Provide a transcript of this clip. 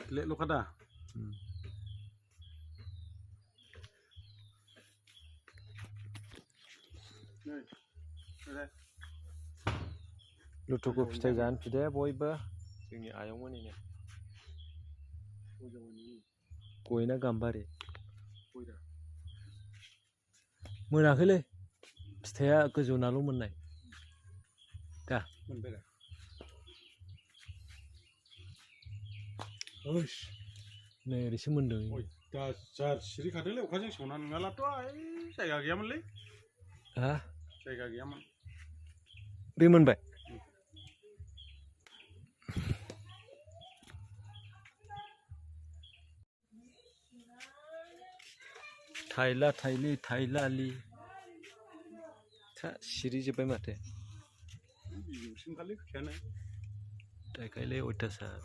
ले लखा लुथुखौ फिथाइ जानो फिदे बयबो जोंनि आयंमोननिनो गयना गाम्बारि मोनाखैलै फिथाइया गोजौनाल' मोननाय दा नै ओरैसो मोन्दों दा जार सिरि खादोंलै अखाजों सौना नङालाथ' जायगा गैयामोनलै हा जायगा गैयामोन बे मोनबाय थाइला थाइलि थाइलालि सिरि जोब्बाय माथो बिजौसिम खालि खोथियानो थाइखायलै अयथासार